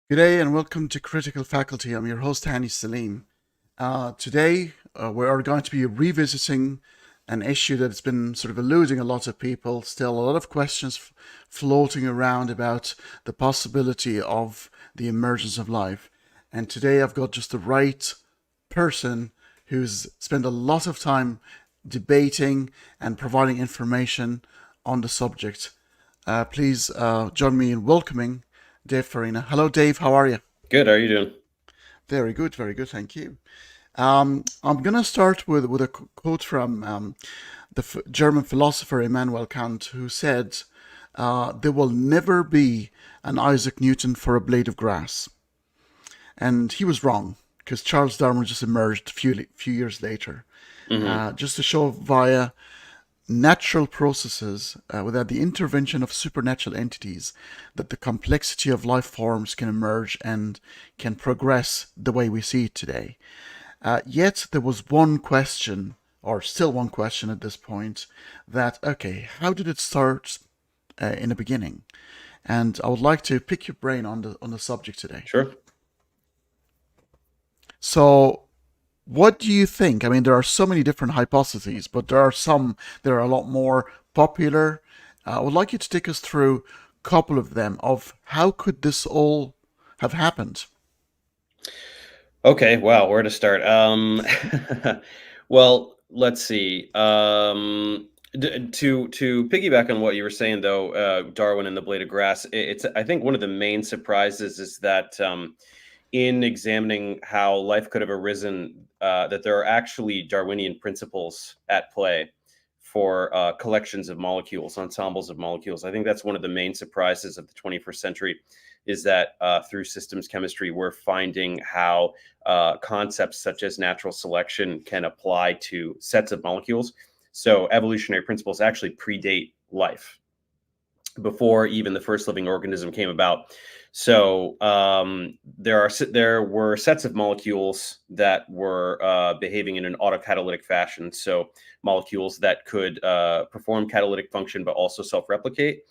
Good day and welcome to Critical Faculty. I'm your host, Hani Salim. Today, we are going to be revisiting an issue that's been sort of eluding a lot of people. Still, a lot of questions floating around about the possibility of the emergence of life. And today, I've got just the right person who's spent a lot of time debating and providing information on the subject. Please join me in welcoming Dave Farina. Hello, Dave. How are you? Good. How are you doing? Very good. Thank you. I'm gonna start with a quote from the German philosopher Immanuel Kant, who said, "There will never be an Isaac Newton for a blade of grass," and he was wrong because Charles Darwin just emerged a few years later, Hmm. just to show via natural processes, without the intervention of supernatural entities, that the complexity of life forms can emerge and can progress the way we see it today. Yet there was one question, or still one question at this point, that, okay, how did it start in the beginning? And I would like to pick your brain on the subject today. Sure. So, what do you think? I mean, there are so many different hypotheses, but there are some that are a lot more popular. I would like you to take us through a couple of them of how could this all have happened. Okay. Wow. Where to start? Well, let's see. To piggyback on what you were saying, though, Darwin and the blade of grass. It's I think one of the main surprises is that in examining how life could have arisen, that there are actually Darwinian principles at play for collections of molecules, ensembles of molecules. I think that's one of the main surprises of the 21st century, is that through systems chemistry, we're finding how concepts such as natural selection can apply to sets of molecules. So evolutionary principles actually predate life before even the first living organism came about. So there were sets of molecules that were behaving in an autocatalytic fashion. So molecules that could perform catalytic function but also self-replicate.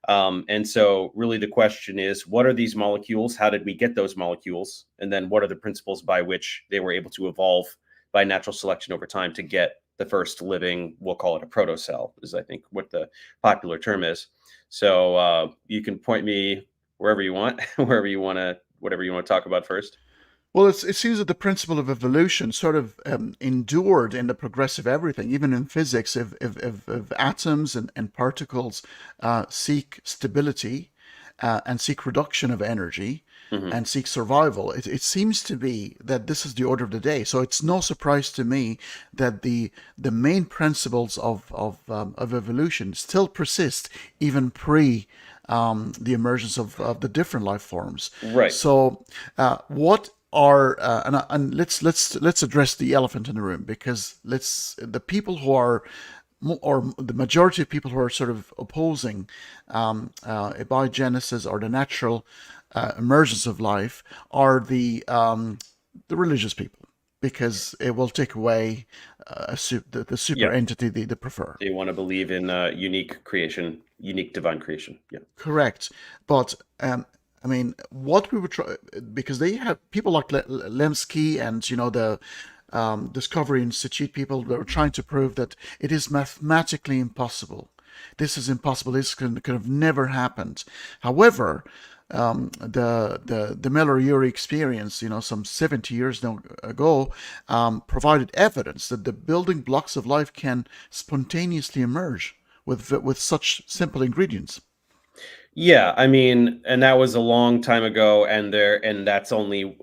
And so really the question is, what are these molecules? How did we get those molecules? And then what are the principles by which they were able to evolve by natural selection over time to get the first living, we'll call it a protocell, is I think what the popular term is. So you can point me wherever you want, wherever you want to, whatever you want to talk about first. Well, it seems that the principle of evolution sort of endured in the progressive everything, even in physics. If atoms and particles seek stability and seek reduction of energy Hmm. and seek survival, it seems to be that this is the order of the day. So it's no surprise to me that the main principles of evolution still persist even pre the emergence of the different life forms. Right. So, what are and let's address the elephant in the room, because let's the people who are or the majority of people who are sort of opposing abiogenesis or the natural emergence of life are the religious people, because it will take away the super Yeah. entity they prefer. They want to believe in unique creation, unique divine creation. Yeah. Correct, but I mean, what we would try, because they have people like Lemsky and the Discovery Institute people that are trying to prove that it is mathematically impossible. This is impossible. This could have never happened. However, the Miller-Urey experience, some 70 years ago, provided evidence that the building blocks of life can spontaneously emerge with such simple ingredients. Yeah, I mean, and that was a long time ago, and that's only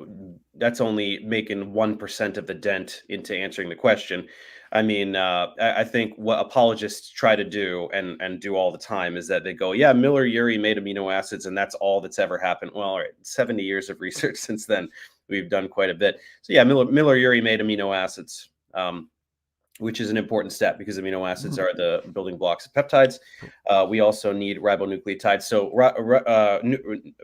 making 1% of the dent into answering the question. I mean, I think what apologists try to do and do all the time is that they go, yeah, Miller Urey made amino acids, and that's all that's ever happened. Well, all right, 70 years of research since then, we've done quite a bit. So yeah, Miller Urey made amino acids. Which is an important step because amino acids Mhm. are the building blocks of peptides. We also need ribonucleotides. So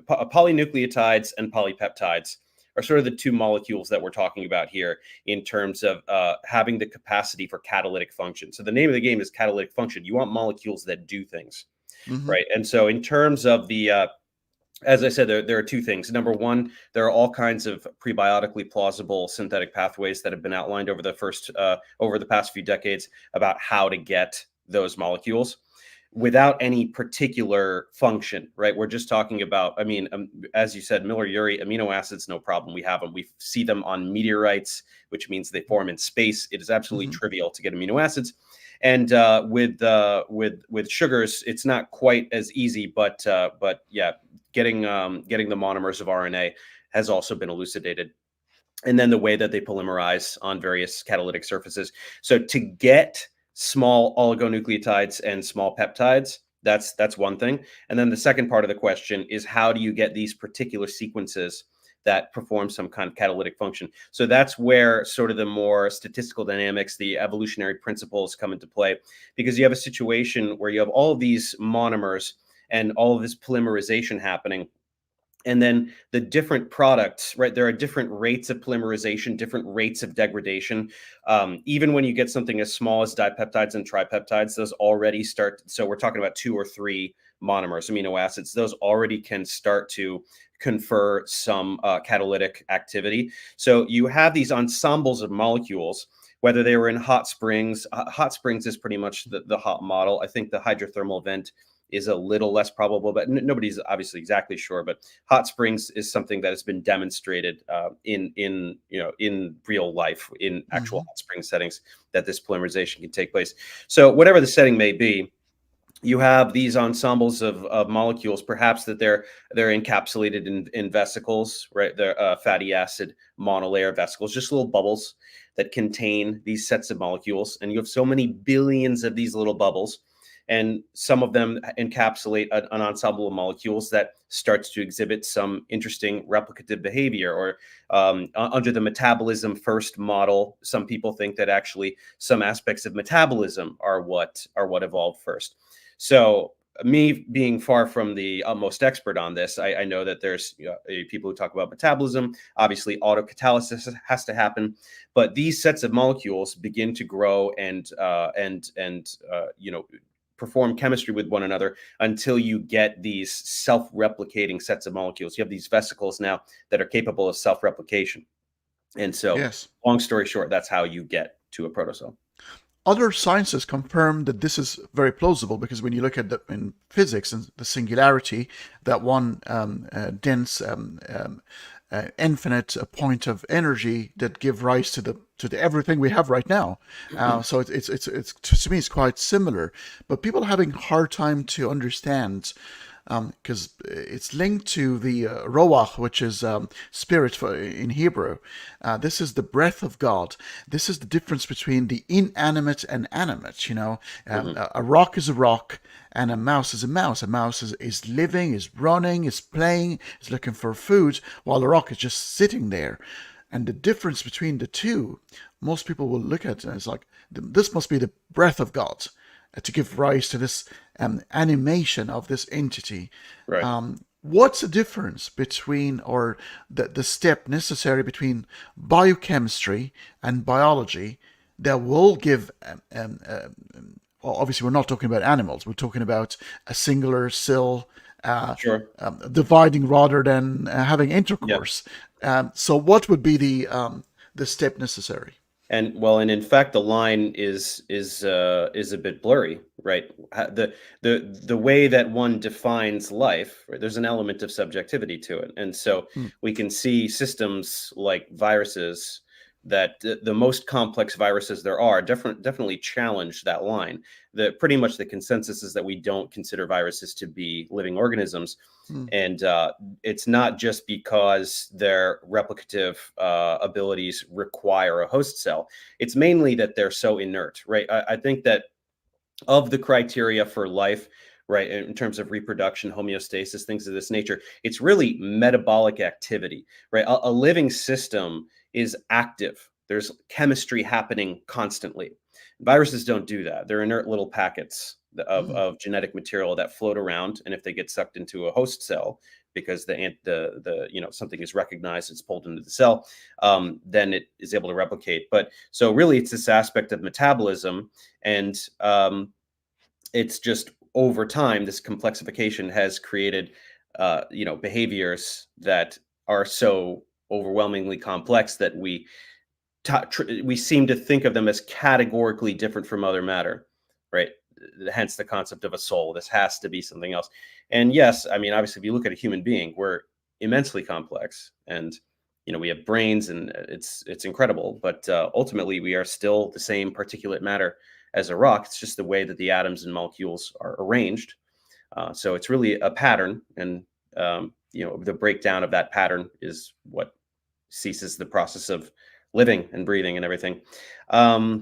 polynucleotides and polypeptides are sort of the two molecules that we're talking about here in terms of having the capacity for catalytic function. So the name of the game is catalytic function. You want molecules that do things, Mhm. right? And so in terms of As I said, there are two things. Number one, there are all kinds of prebiotically plausible synthetic pathways that have been outlined over the past few decades about how to get those molecules without any particular function, right? We're just talking about, I mean, as you said, Miller-Urey amino acids, no problem. We have them. We see them on meteorites, which means they form in space. It is absolutely Hmm. trivial to get amino acids. And with sugars, it's not quite as easy, but yeah, getting the monomers of RNA has also been elucidated, and then the way that they polymerize on various catalytic surfaces. So to get small oligonucleotides and small peptides, that's one thing. And then the second part of the question is, how do you get these particular sequences that perform some kind of catalytic function? So that's where sort of the more statistical dynamics, the evolutionary principles come into play, because you have a situation where you have all of these monomers and all of this polymerization happening, and then the different products, right? There are different rates of polymerization, different rates of degradation. Even when you get something as small as dipeptides and tripeptides, those already start. So we're talking about 2 or 3 monomers, amino acids. Those already can start to confer some catalytic activity. So you have these ensembles of molecules, whether they were in hot springs. Hot springs is pretty much the hot model. I think the hydrothermal vent is a little less probable, but nobody's obviously exactly sure. But hot springs is something that has been demonstrated in real life, in actual Hmm. hot spring settings, that this polymerization can take place. So whatever the setting may be, you have these ensembles of molecules, perhaps that they're encapsulated in vesicles, right? They're fatty acid monolayer vesicles, just little bubbles that contain these sets of molecules, and you have so many billions of these little bubbles, and some of them encapsulate an ensemble of molecules that starts to exhibit some interesting replicative behavior. Or under the metabolism first model, some people think that actually some aspects of metabolism are what evolved first. So me being far from the utmost expert on this, I know that there's people who talk about metabolism. Obviously, autocatalysis has to happen, but these sets of molecules begin to grow and perform chemistry with one another until you get these self-replicating sets of molecules. You have these vesicles now that are capable of self-replication, and so, Yes. long story short, that's how you get to a protocell. Other sciences confirm that this is very plausible because when you look at in physics and the singularity, that one dense infinite point of energy that give rise to the everything we have right now. So it's to me it's quite similar, but people are having a hard time to understand because it's linked to the roach, which is spirit in Hebrew. This is the breath of God. This is the difference between the inanimate and animate. Mhm. A rock is a rock, and a mouse is a mouse. A mouse is living, is running, is playing, is looking for food, while a rock is just sitting there. And the difference between the two, most people will look at it as like, this must be the breath of God to give rise to this animation of this entity. Right. What's the difference between, or the step necessary between biochemistry and biology that will give, well, obviously, we're not talking about animals, we're talking about a singular cell Sure. dividing rather than having Yeah. intercourse. So, what would be the step necessary? And well, and in fact, the line is a bit blurry, right? The way that one defines life, right, there's an element of subjectivity to it, and so Hmm. we can see systems like viruses, that the most complex viruses there are definitely challenge that line. The pretty much the consensus is that we don't consider viruses to be living organisms, Hmm. and it's not just because their replicative abilities require a host cell. It's mainly that they're so inert, right? I think that of the criteria for life, right, in terms of reproduction, homeostasis, things of this nature, it's really metabolic activity, right? A living system is active. There's chemistry happening constantly. Viruses don't do that. They're inert little packets Hmm. of genetic material that float around, and if they get sucked into a host cell, because something is recognized, it's pulled into the cell, then it is able to replicate. But so really, it's this aspect of metabolism, and it's just over time, this complexification has created behaviors that are so overwhelmingly complex that we seem to think of them as categorically different from other matter, right? Hence the concept of a soul. This has to be something else. And yes, I mean, obviously, if you look at a human being, we're immensely complex, and we have brains, and it's incredible. But ultimately, we are still the same particulate matter as a rock. It's just the way that the atoms and molecules are arranged. So it's really a pattern, and the breakdown of that pattern is what ceases the process of living and breathing and everything. Yeah,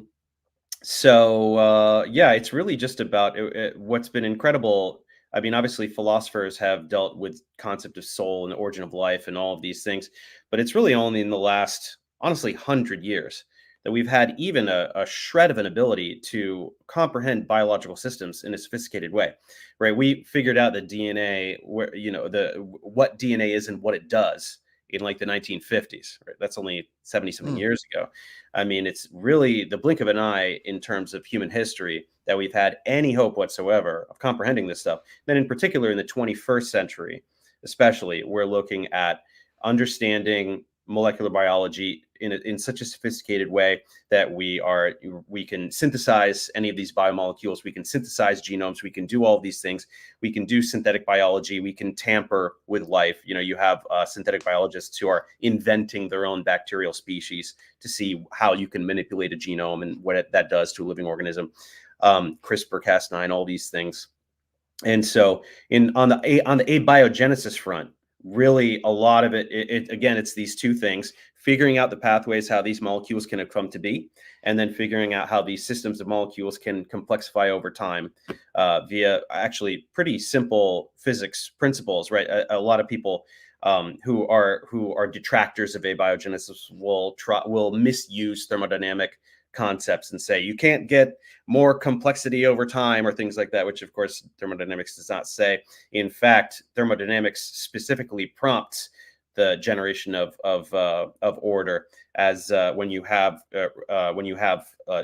it's really just about what's been incredible. I mean, obviously, philosophers have dealt with concept of soul and the origin of life and all of these things, but it's really only in the last, honestly, 100 years that we've had even a shred of an ability to comprehend biological systems in a sophisticated way, right? We figured out that DNA, where what DNA is and what it does in like the 1950s, right? That's only 70 something Hmm. years ago. I mean, it's really the blink of an eye in terms of human history that we've had any hope whatsoever of comprehending this stuff. Then, in particular, in the 21st century, especially, we're looking at understanding molecular biology in such a sophisticated way that we can synthesize any of these biomolecules, we can synthesize genomes, we can do all of these things, we can do synthetic biology, we can tamper with life. You have synthetic biologists who are inventing their own bacterial species to see how you can manipulate a genome and what that does to a living organism. CRISPR-Cas9, all these things. And so on the abiogenesis front, really a lot of it again, it's these two things: figuring out the pathways how these molecules can have come to be, and then figuring out how these systems of molecules can complexify over time via actually pretty simple physics principles, right? A lot of people who are detractors of abiogenesis will misuse thermodynamic concepts and say you can't get more complexity over time or things like that, which of course thermodynamics does not say. In fact, thermodynamics specifically prompts the generation of order as when you have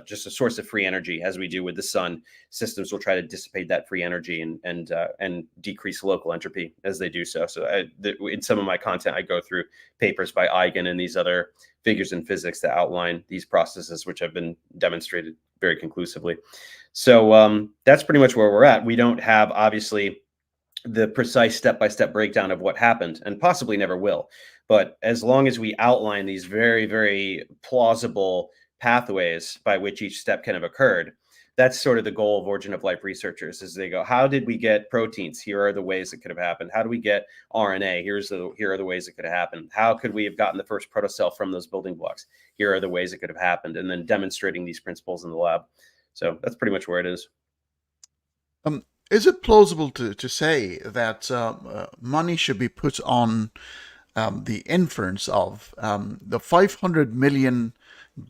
just a source of free energy, as we do with the sun. Systems will try to dissipate that free energy and decrease local entropy as they do so. So in some of my content, I go through papers by Eigen and these other figures in physics that outline these processes, which have been demonstrated very conclusively. So that's pretty much where we're at. We don't have, obviously, the precise step-by-step breakdown of what happened, and possibly never will. But as long as we outline these very, very plausible pathways by which each step can have occurred, that's sort of the goal of origin of life researchers. Is they go, how did we get proteins? Here are the ways it could have happened. How do we get RNA? Here are the ways it could have happened. How could we have gotten the first protocell from those building blocks? Here are the ways it could have happened, and then demonstrating these principles in the lab. So that's pretty much where it is. Is it plausible to say that money should be put on the inference of the 500 million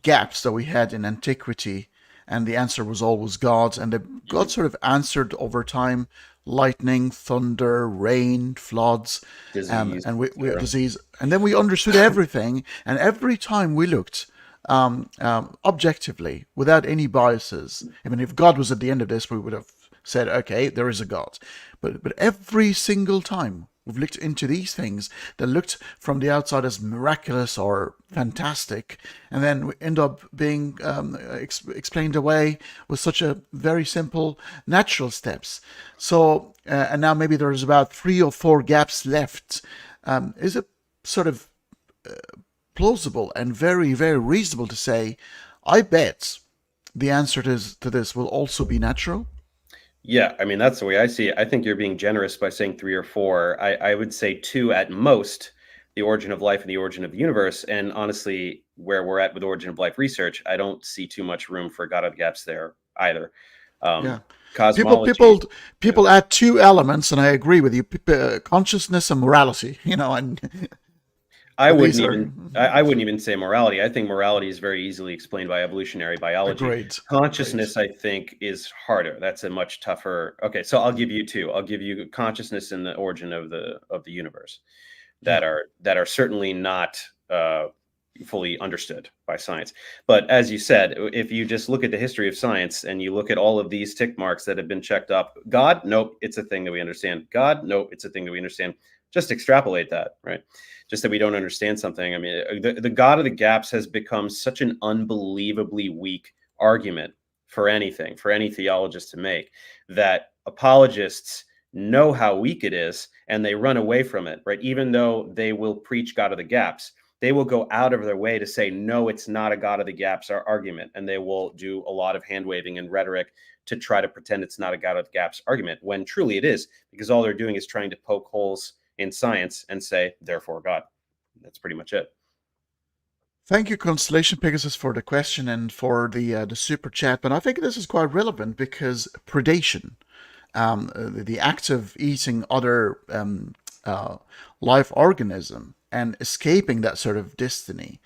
gaps that we had in antiquity, and the answer was always God, and the God sort of answered over time: lightning, thunder, rain, floods, Disease, and we etc. disease, and then we understood everything, and every time we looked objectively without any biases. I mean, if God was at the end of this, we would have said, okay, there is a God. But every single time we've looked into these things that looked from the outside as miraculous or fantastic, and then we end up being explained away with such a very simple natural steps. So, and now maybe there's about 3 or 4 gaps left. Is it sort of plausible and very, very reasonable to say, I bet the answer to this will also be natural? Yeah, I mean, that's the way I see it. I think you're being generous by saying 3 or 4. I would say 2 at most: the origin of life and the origin of the universe. And honestly, where we're at with origin of life research, I don't see too much room for God of gaps there either. Yeah. People, Cosmology, people, you know, people add 2 elements, and I agree with you: consciousness and morality. And I but wouldn't these are even I wouldn't even say morality. I think morality is very easily explained by evolutionary biology. agreed. Agreed. Consciousness, I think, is harder. That's a much tougher. Okay, so I'll give you 2. I'll give you consciousness and the origin of the universe Yeah. that are certainly not. fully understood by science. But as you said, if you just look at the history of science and you look at all of these tick marks that have been checked up, God, nope, it's a thing that we understand. God, nope, it's a thing that we understand. Just extrapolate that, right? Just that we don't understand something. I mean, the God of the gaps has become such an unbelievably weak argument for anything, for any theologist to make, that apologists know how weak it is and they run away from it, right? Even though they will preach God of the gaps, they will go out of their way to say, no, it's not a God of the gaps argument. And they will do a lot of hand waving and rhetoric to try to pretend it's not a God of the gaps argument, when truly it is, because all they're doing is trying to poke holes in science and say, therefore, God. That's pretty much it. Thank you, Constellation Pegasus, for the question and for the super chat. But I think this is quite relevant because predation, the act of eating other life organism and escaping that sort of destiny,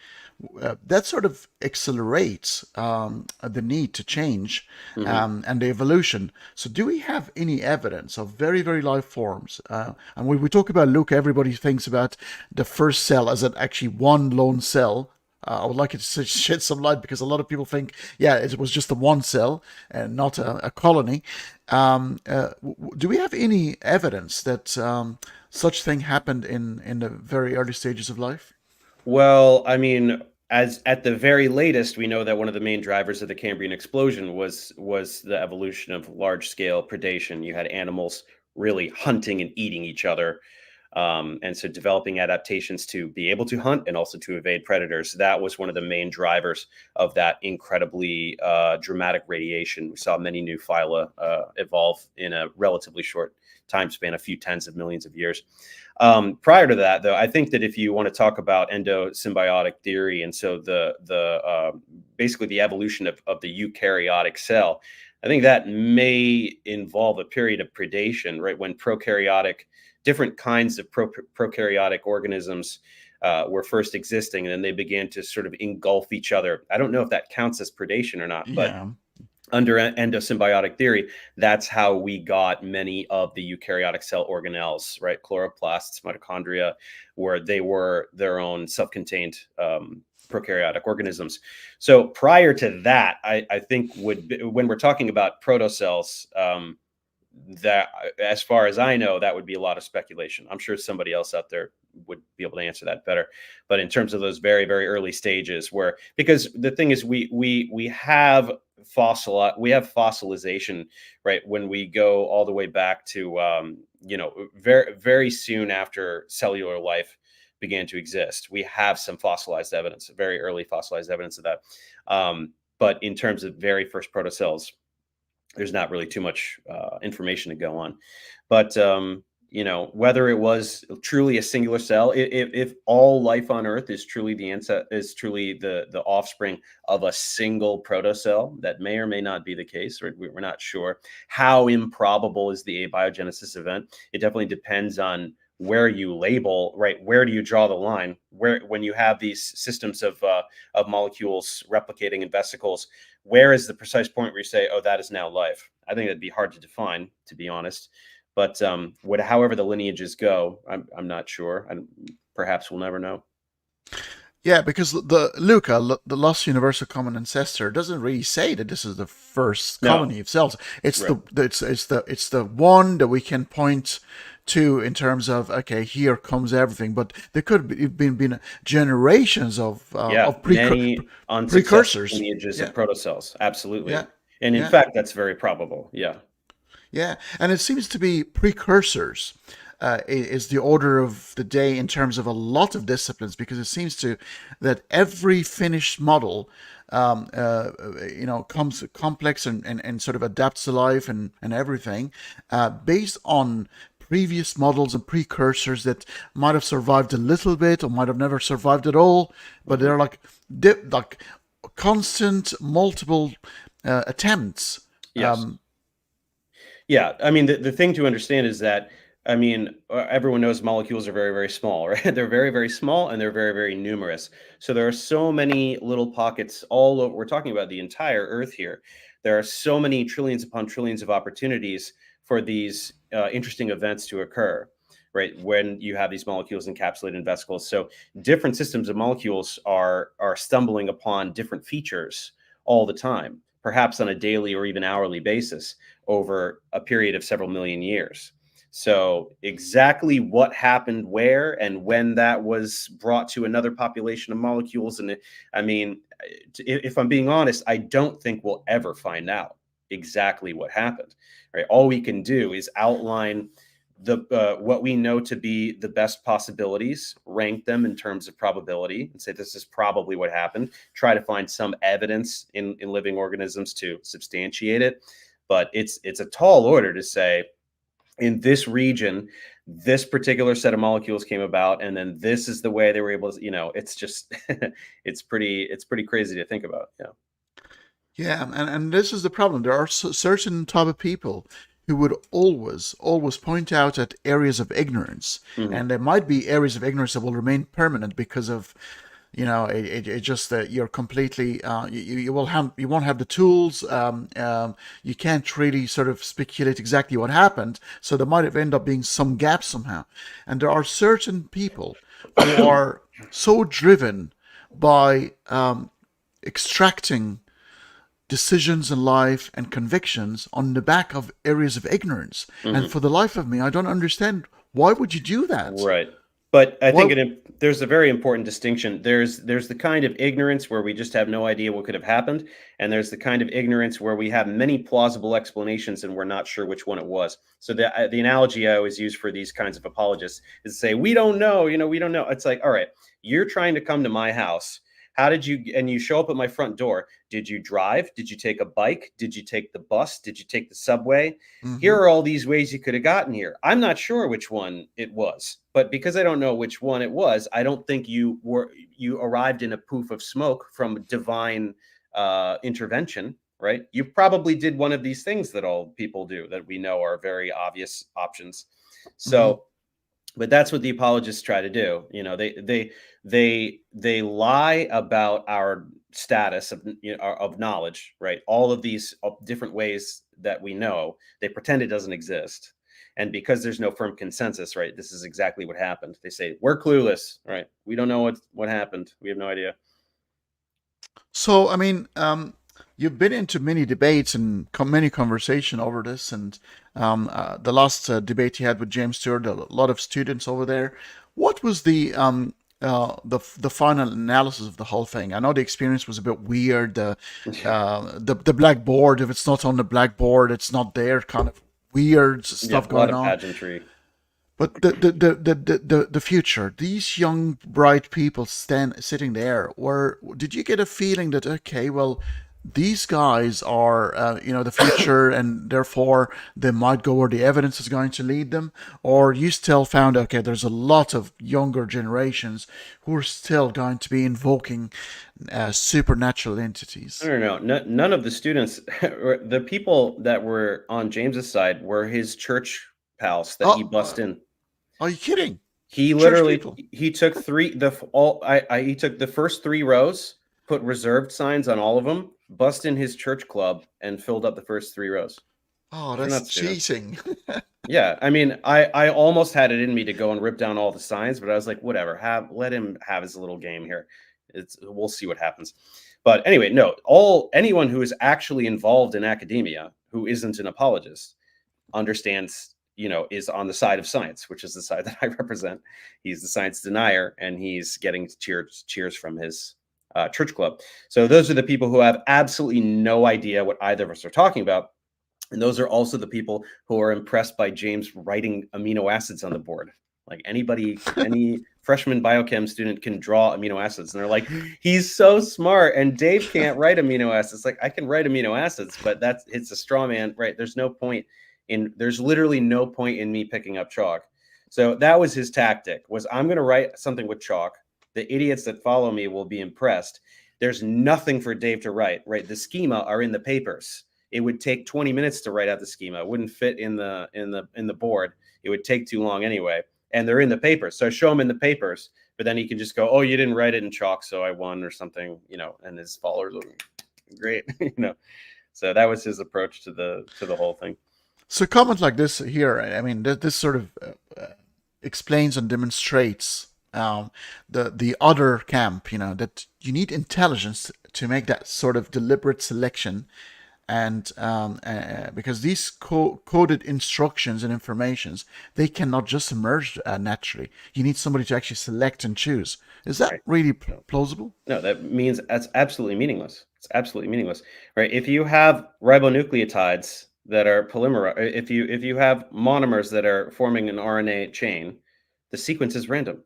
that sort of accelerates the need to change and the evolution. So, do we have any evidence of very, very life forms? And when we talk about Luke, everybody thinks about the first cell as actually one lone cell. I would like it to shed some light because a lot of people think, yeah, it was just a one cell and not a colony. Do we have any evidence that such thing happened in the very early stages of life? Well, I mean, as at the very latest, we know that one of the main drivers of the Cambrian explosion was the evolution of large scale predation. You had animals really hunting and eating each other. And so developing adaptations to be able to hunt and also to evade predators. That was one of the main drivers of that incredibly dramatic radiation. We saw many new phyla evolve in a relatively short time span, a few tens of millions of years. Prior to that, though, I think that if you want to talk about endosymbiotic theory, and so the basically the evolution of the eukaryotic cell, I think that may involve a period of predation, right? When different kinds of prokaryotic organisms were first existing, and then they began to sort of engulf each other. I don't know if that counts as predation or not, but Yeah. under endosymbiotic theory, that's how we got many of the eukaryotic cell organelles, right? Chloroplasts, mitochondria, where they were their own self-contained prokaryotic organisms. So prior to that, I think when we're talking about protocells, that, as far as I know, that would be a lot of speculation. I'm sure somebody else out there would be able to answer that better. But in terms of those very, very early stages, because the thing is, we have fossilization, right? When we go all the way back to very, very soon after cellular life began to exist, we have some fossilized evidence, very early fossilized evidence of that. But in terms of very first protocells, there's not really too much information to go on. But whether it was truly a singular cell, if all life on Earth is truly the offspring of a single protocell, that may or may not be the case. We're not sure. How improbable is the abiogenesis event? It definitely depends on where you label, right? Where do you draw the line? When you have these systems of molecules replicating in vesicles, where is the precise point where you say, oh, that is now life? I think that'd be hard to define, to be honest. But however the lineages go, I'm not sure. And perhaps we'll never know. Yeah, because the Luca, the lost universal common ancestor, doesn't really say that this is the first No, colony of cells. It's right. it's the one that we can point to in terms of, okay, here comes everything. But there could have been generations Yeah, of many unsuccessful precursors. lineages Yeah, of protocells. yeah, Absolutely. And in yeah. fact, that's very probable. Yeah. Yeah, and it seems to be precursors is the order of the day in terms of a lot of disciplines, because it seems to that every finished model, comes complex and sort of adapts to life and everything based on previous models and precursors that might have survived a little bit or might have never survived at all, but Mhm. they're like constant multiple attempts. Yes. Yeah, I mean, the thing to understand is that, I mean, everyone knows molecules are very, very small, right? They're very, very small and they're very, very numerous. So there are so many little pockets all over. We're talking about the entire Earth here. There are so many trillions upon trillions of opportunities for these interesting events to occur, right? When you have these molecules encapsulated in vesicles. So different systems of molecules are stumbling upon different features all the time, perhaps on a daily or even hourly basis over a period of several million years. So exactly what happened where and when that was brought to another population of molecules, and I mean, if I'm being honest, I don't think we'll ever find out exactly what happened. Right? All we can do is outline the what we know to be the best possibilities, rank them in terms of probability, and say this is probably what happened. Try to find some evidence in living organisms to substantiate it, but it's a tall order to say in this region this particular set of molecules came about and then this is the way they were able to, it's just it's pretty crazy to think about. Yeah. Yeah, and this is the problem. There are certain type of people who would always point out at areas of ignorance, Hmm. and there might be areas of ignorance that will remain permanent because of, it just that you're completely, you won't have the tools. You can't really sort of speculate exactly what happened, so there might have end up being some gaps somehow. And there are certain people who are so driven by extracting decisions in life and convictions on the back of areas of ignorance. And Hmm. for the life of me, I don't understand, why would you do that? Right. But I think Why? there's a very important distinction. There's the kind of ignorance where we just have no idea what could have happened, and there's the kind of ignorance where we have many plausible explanations and we're not sure which one it was. So the analogy I always use for these kinds of apologists is to say, we don't know, we don't know. It's like, all right, you're trying to come to my house. How did you, and you show up at my front door. Did you drive? Did you take a bike? Did you take the bus? Did you take the subway? Here Mm-hmm, are all these ways you could have gotten here. I'm not sure which one it was, but because I don't know which one it was, I don't think you arrived in a poof of smoke from divine intervention, right? You probably did one of these things that all people do that we know are very obvious options. mm-hmm, So, but that's what the apologists try to do. They lie about our status of, of knowledge, right? All of these different ways that we know, they pretend it doesn't exist. And because there's no firm consensus, right? This is exactly what happened. They say we're clueless, right? We don't know what happened. We have no idea. So, I mean, you've been into many debates and many conversation over this, and the last debate you had with James Stewart, a lot of students over there. What was the final analysis of the whole thing? I know the experience was a bit weird. The blackboard, if it's not on the blackboard, it's not there. Kind of weird Yeah, stuff a lot going of on. pageantry. But the future, these young bright people sitting there, were did you get a feeling that, okay, well, these guys are the future, and therefore they might go where the evidence is going to lead them? Or you still found, okay, there's a lot of younger generations who are still going to be invoking supernatural I entities? don't know. None of the students, the people that were on James's side, were his church pals that he Oh, bussed in. are you kidding? He Church literally people. he took three the f- all I he took the first three rows, put reserved signs on all of them, bussed in his church club, and filled up the first three rows. Oh, These are that's not students. cheating. Yeah, I mean, I almost had it in me to go and rip down all the signs, but I was like, whatever, let him have his little game here. We'll see what happens. But anyway, no, all anyone who is actually involved in academia who isn't an apologist understands, is on the side of science, which is the side that I represent. He's the science denier, and he's getting cheers from his church club. So those are the people who have absolutely no idea what either of us are talking about. And those are also the people who are impressed by James writing amino acids on the board. Like any freshman biochem student can draw amino acids. And they're like, he's so smart. And Dave can't write amino acids. Like, I can write amino acids, but it's a straw man, right? There's literally no point in me picking up chalk. So that was his tactic, was I'm going to write something with chalk. The idiots that follow me will be impressed. There's nothing for Dave to write, right? The schema are in the papers. It would take 20 minutes to write out the schema. It wouldn't fit in the board. It would take too long anyway. And they're in the papers. So I show him in the papers, but then he can just go, oh, you didn't write it in chalk, so I won or something, and his followers look great, So that was his approach to the whole thing. So comment like this here. I mean, this sort of explains and demonstrates the other camp, that you need intelligence to make that sort of deliberate selection, and because these coded instructions and informations, they cannot just emerge naturally. You need somebody to actually select and choose. Is that Right. really plausible? No, that means that's absolutely meaningless. It's absolutely meaningless, right? If you have ribonucleotides that are if you have monomers that are forming an RNA chain, the sequence is random,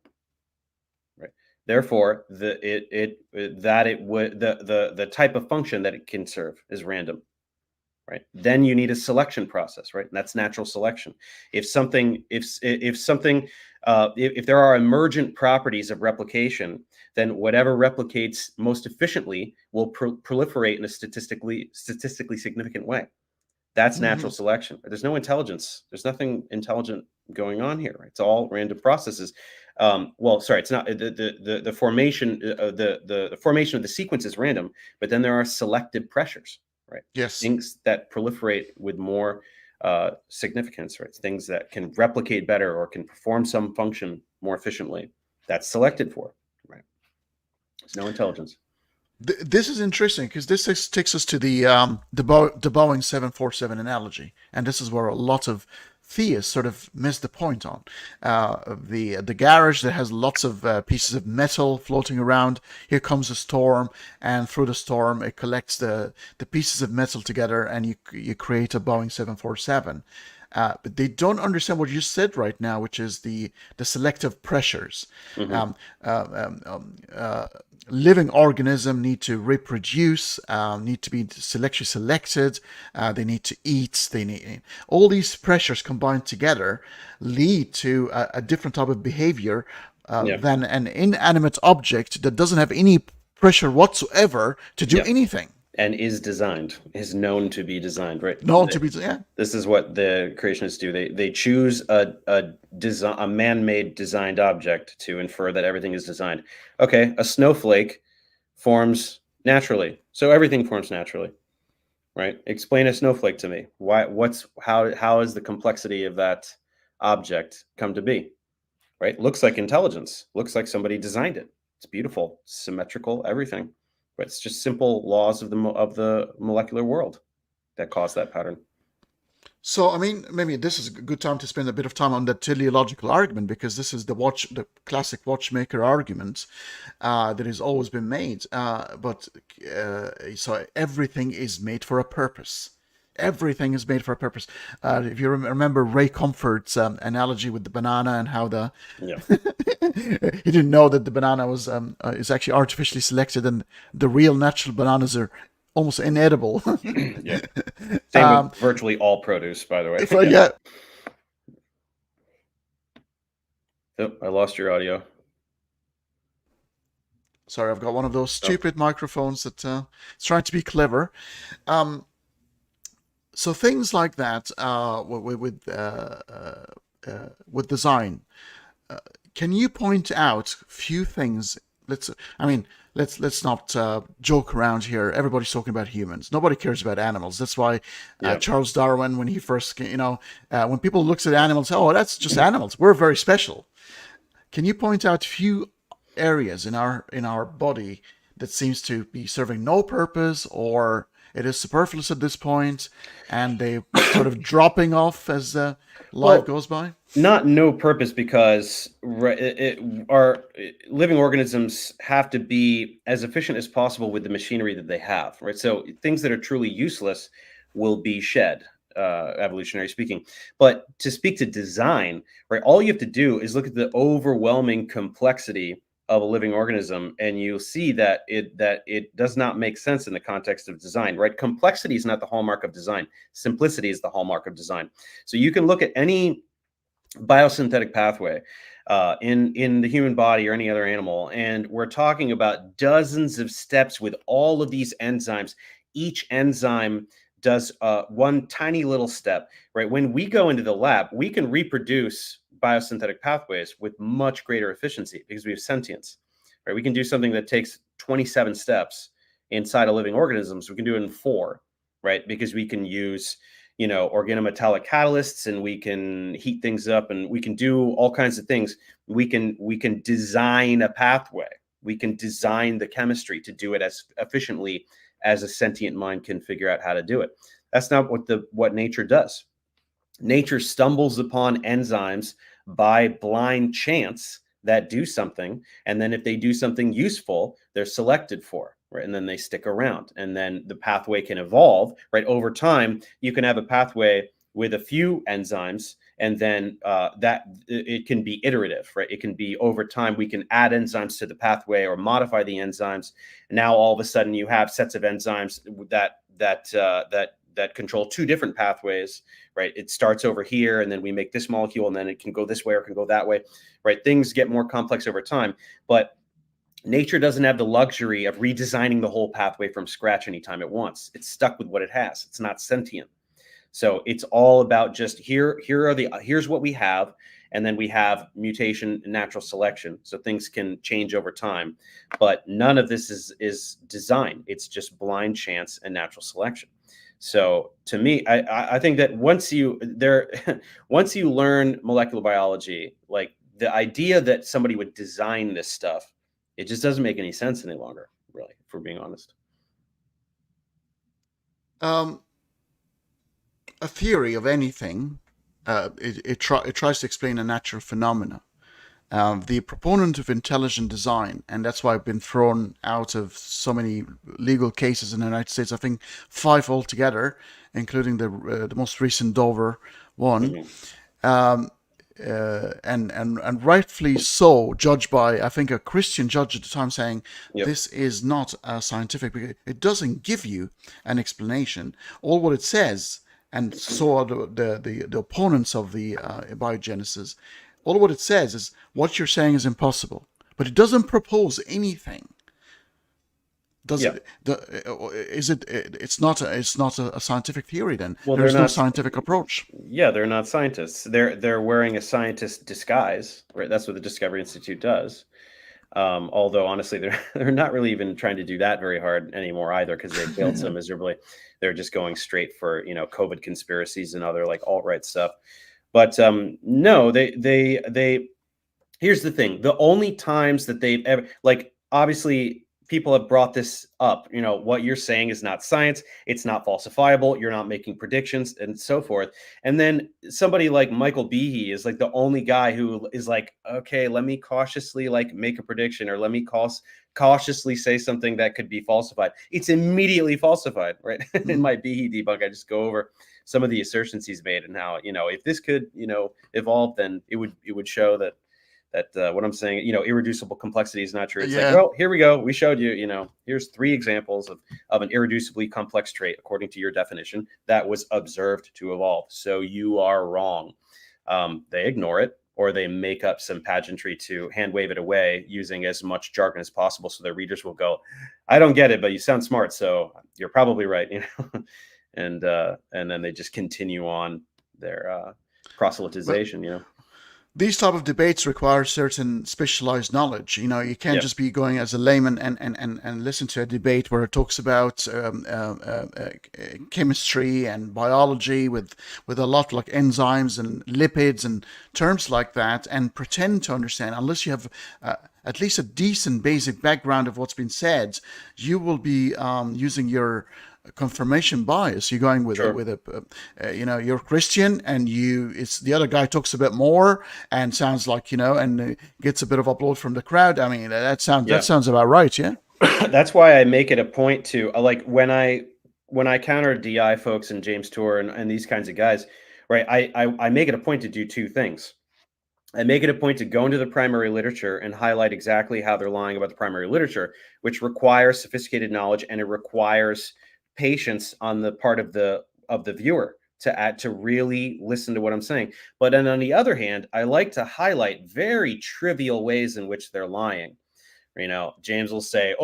right? Therefore, the type of function that it can serve is random, right? Then you need a selection process, right? And that's natural selection. If there are emergent properties of replication, then whatever replicates most efficiently will proliferate in a statistically significant way. That's natural Hmm. selection. There's no intelligence. There's nothing intelligent going on here. It's all random processes. Well, sorry, it's not the formation. The formation of the sequence is random, but then there are selective pressures, right? Yes. Things that proliferate with more significance, right? Things that can replicate better or can perform some function more efficiently. That's selected for, right? There's no intelligence. This is interesting because takes us to the Boeing 747 analogy, and this is where a lot of theists sort of miss the point on the garage that has lots of pieces of metal floating around. Here comes a storm, and through the storm, it collects the pieces of metal together, and you create a Boeing 747. But they don't understand what you said right now, which is the selective pressures. Hmm. Um, living organism need to reproduce, need to be selectively selected. They need to eat. They need all these pressures combined together lead to a different type of behavior Yeah, than an inanimate object that doesn't have any pressure whatsoever to do yeah, anything. and is known to be designed, right? Known to be, yeah. This is what the creationists do. They choose a man-made designed object to infer that everything is designed. Okay, a snowflake forms naturally, so everything forms naturally, right? Explain a snowflake to me. How is the complexity of that object come to be? Right? Looks like intelligence. Looks like somebody designed it. It's beautiful, symmetrical, everything. But it's just simple laws of the molecular world that cause that pattern. So, I mean, maybe this is a good time to spend a bit of time on the teleological argument, because this is the classic watchmaker argument that has always been made. So everything is made for a purpose. Everything is made for a purpose. If you remember Ray Comfort's analogy with the banana and how the Yeah. he didn't know that the banana was is actually artificially selected, and the real natural bananas are almost inedible. Yeah. Same with virtually all produce, by the way. If I, yeah, Oh, I lost your audio. sorry, I've got one of those Oh, stupid microphones that it's trying to be clever. Um, so things like that with design. Can you point out few things? I mean, let's not joke around here. Everybody's talking about humans. Nobody cares about animals. That's why yeah. Charles Darwin, when he first, when people looks at animals, oh, that's just animals. We're very special. Can you point out few areas in our body that seems to be serving no purpose, or it is superfluous at this point, and they sort of dropping off as life Well, goes by? not no purpose because our living organisms have to be as efficient as possible with the machinery that they have, right? So things that are truly useless will be shed, evolutionary speaking. But to speak to design, right, all you have to do is look at the overwhelming complexity of a living organism, and you'll see that it does not make sense in the context of design, right? Complexity is not the hallmark of design. Simplicity is the hallmark of design. So you can look at any biosynthetic pathway in the human body or any other animal, and we're talking about dozens of steps with all of these enzymes. Each enzyme does one tiny little step, right? When we go into the lab, we can reproduce biosynthetic pathways with much greater efficiency because we have sentience, right? We can do something that takes 27 steps inside a living organism, so we can do it in 4, right? Because we can use organometallic catalysts, and we can heat things up, and we can do all kinds of things. We can design a pathway. We can design the chemistry to do it as efficiently as a sentient mind can figure out how to do it. That's not what nature does. Nature stumbles upon enzymes by blind chance that do something, and then if they do something useful, they're selected for, right? And then they stick around, and then the pathway can evolve, right? Over time, you can have a pathway with a few enzymes, and then that it can be iterative, right? It can be over time. We can add enzymes to the pathway or modify the enzymes. And now all of a sudden, you have sets of enzymes that control two different pathways, right? It starts over here, and then we make this molecule, and then it can go this way or it can go that way, right? Things get more complex over time, but nature doesn't have the luxury of redesigning the whole pathway from scratch anytime it wants. It's stuck with what it has. It's not sentient. So it's all about just here's what we have, and then we have mutation and natural selection. So things can change over time, but none of this is design. It's just blind chance and natural selection. So to me, I think that once you learn molecular biology, like the idea that somebody would design this stuff, it just doesn't make any sense any longer, really, if we're being honest. Um, a theory of anything, it tries to explain a natural phenomena. The proponent of intelligent design, and that's why I've been thrown out of so many legal cases in the United States. I think 5 altogether, including the most recent Dover one. Mm-hmm. And rightfully so, judged by, I think, a Christian judge at the time, saying Yep. this is not scientific because it doesn't give you an explanation. All what it says, and so are the opponents of the abiogenesis, all what it says is what you're saying is impossible, but it doesn't propose anything. Does Yeah. it's not a scientific theory then? Well, There they're is no not. scientific approach. Yeah, they're not scientists. They're wearing a scientist disguise, right? That's what the Discovery Institute does. Although honestly, they're not really even trying to do that very hard anymore either, because they failed so miserably. They're just going straight for COVID conspiracies and other like alt-right stuff. But no, they. Here's the thing: the only times that they've ever, like, obviously people have brought this up. What you're saying is not science. It's not falsifiable. You're not making predictions and so forth. And then somebody like Michael Behe is like the only guy who is like, okay, let me cautiously like make a prediction, or let me cautiously say something that could be falsified. It's immediately falsified, right? In my Behe debunk, I just go over some of the assertions he's made and how, if this could, evolve, then it would show that what I'm saying, irreducible complexity is not true. It's like, well, here we go. We showed you, here's 3 examples of an irreducibly complex trait, according to your definition, that was observed to evolve. So you are wrong. They ignore it, or they make up some pageantry to hand wave it away using as much jargon as possible. So their readers will go, I don't get it, but you sound smart, so you're probably right. And then they just continue on their proselytization, These type of debates require certain specialized knowledge. You can't just be going as a layman and listen to a debate where it talks about chemistry and biology with a lot like enzymes and lipids and terms like that, and pretend to understand. Unless you have at least a decent basic background of what's been said, you will be using your confirmation bias. You're going with Sure. You're Christian, and it's the other guy talks a bit more and sounds like and gets a bit of upload from the crowd. I mean, that sounds about right. Yeah. That's why I make it a point to like when I counter DI folks and James Tour and these kinds of guys, right? I make it a point to do 2 things. I make it a point to go into the primary literature and highlight exactly how they're lying about the primary literature, which requires sophisticated knowledge, and it requires patience on the part of the viewer to really listen to what I'm saying. But then on the other hand, I like to highlight very trivial ways in which they're lying. James will say,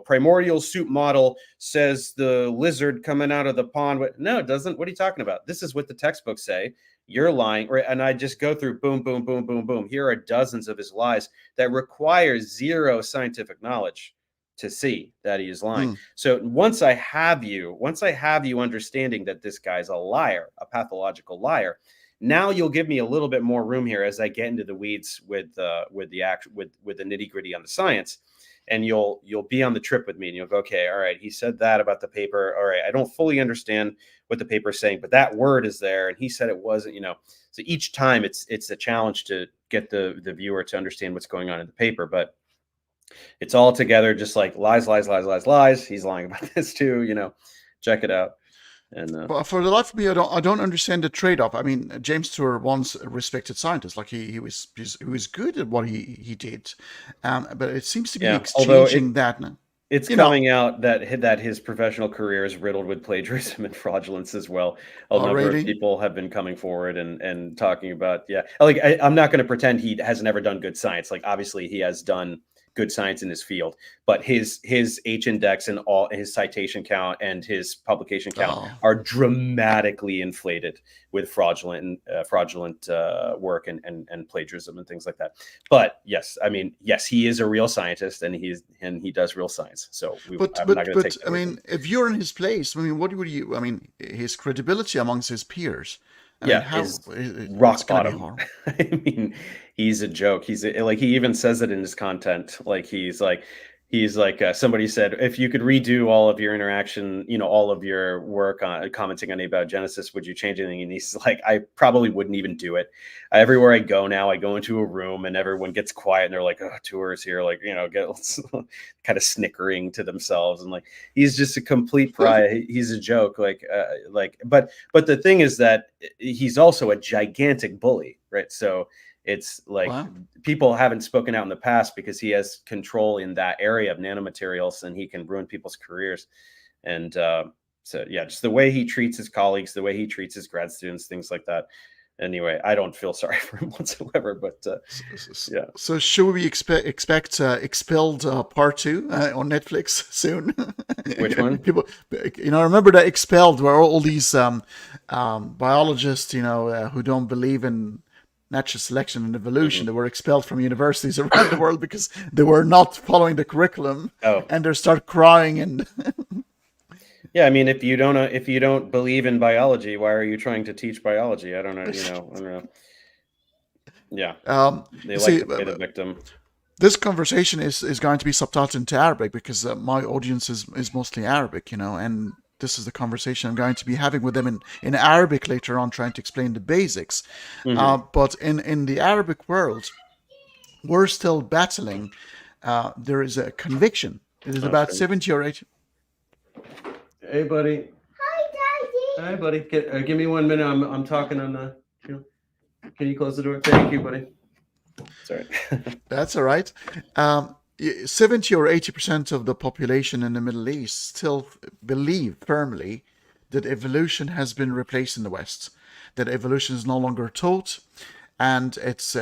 primordial soup model says the lizard coming out of the pond. No, it doesn't. What are you talking about? This is what the textbooks say. You're lying. Right? And I just go through boom, boom, boom, boom, boom. Here are dozens of his lies that require 0 scientific knowledge. to see that he is lying. Mm. So once I have you understanding that this guy's a liar, a pathological liar, now you'll give me a little bit more room here as I get into the weeds with the nitty gritty on the science, and you'll be on the trip with me, and you'll go, okay, all right, he said that about the paper. All right, I don't fully understand what the paper is saying, but that word is there, and he said it wasn't. So each time it's a challenge to get the viewer to understand what's going on in the paper, but it's all together, just like lies, lies, lies, lies, lies. He's lying about this too. Check it out. And But for the life of me, I don't understand the trade-off. I mean, James Tour once a respected scientist, like he was good at what he did, but it seems to be yeah, although exchanging that now. it's You know, coming out that his professional career is riddled with plagiarism and fraudulence as well. A number of already. people have been coming forward and talking about, yeah, like I'm not going to pretend he has never done good science. Like obviously he has done good science in his field, but his H index and all his citation count and his publication count Oh, are dramatically inflated with fraudulent work and plagiarism and things like that. But yes, I mean, yes, he is a real scientist and he does real science. So I'm not going to take. I mean, if you're in his place, I mean, what would you? I mean, his credibility amongst his peers. I mean, Yeah, how is it's rock going to be bottom. horrible. I mean, he's a joke. Like he even says it in his content. Like somebody said, if you could redo all of your interaction, all of your work on commenting on Abiogenesis, would you change anything? And he's like, I probably wouldn't even do it. Everywhere I go now, I go into a room and everyone gets quiet and they're like, oh, tours here, like, get kind of snickering to themselves. And like, he's just a complete pariah. He's a joke. But the thing is that he's also a gigantic bully, right? So it's like Wow. people haven't spoken out in the past because he has control in that area of nanomaterials and he can ruin people's careers. And so, yeah, just the way he treats his colleagues, the way he treats his grad students, things like that. Anyway, I don't feel sorry for him whatsoever, but yeah. So should we expect Expelled Part 2 on Netflix soon? Which one? People, remember that Expelled, where all these biologists, who don't believe in natural selection and evolution, they were expelled from universities around the world because they were not following the curriculum, Oh, and they start crying and. yeah. I mean, if you don't believe in biology, why are you trying to teach biology? I don't know. I don't know. Yeah, they You like see, to play the victim. this conversation is going to be subtitled into Arabic because my audience is mostly Arabic, and this is the conversation I'm going to be having with them in Arabic later on, trying to explain the basics. Mm-hmm. But in the Arabic world, we're still battling. There is a conviction. It is about Okay. 70 or 80. Hey, buddy. Hi, buddy. Give me 1 minute. I'm talking on the. Can you close the door? Thank you, buddy. Sorry. That's all right. 70 or 80% of the population in the Middle East still believe firmly that evolution has been replaced in the West, that evolution is no longer taught, and it's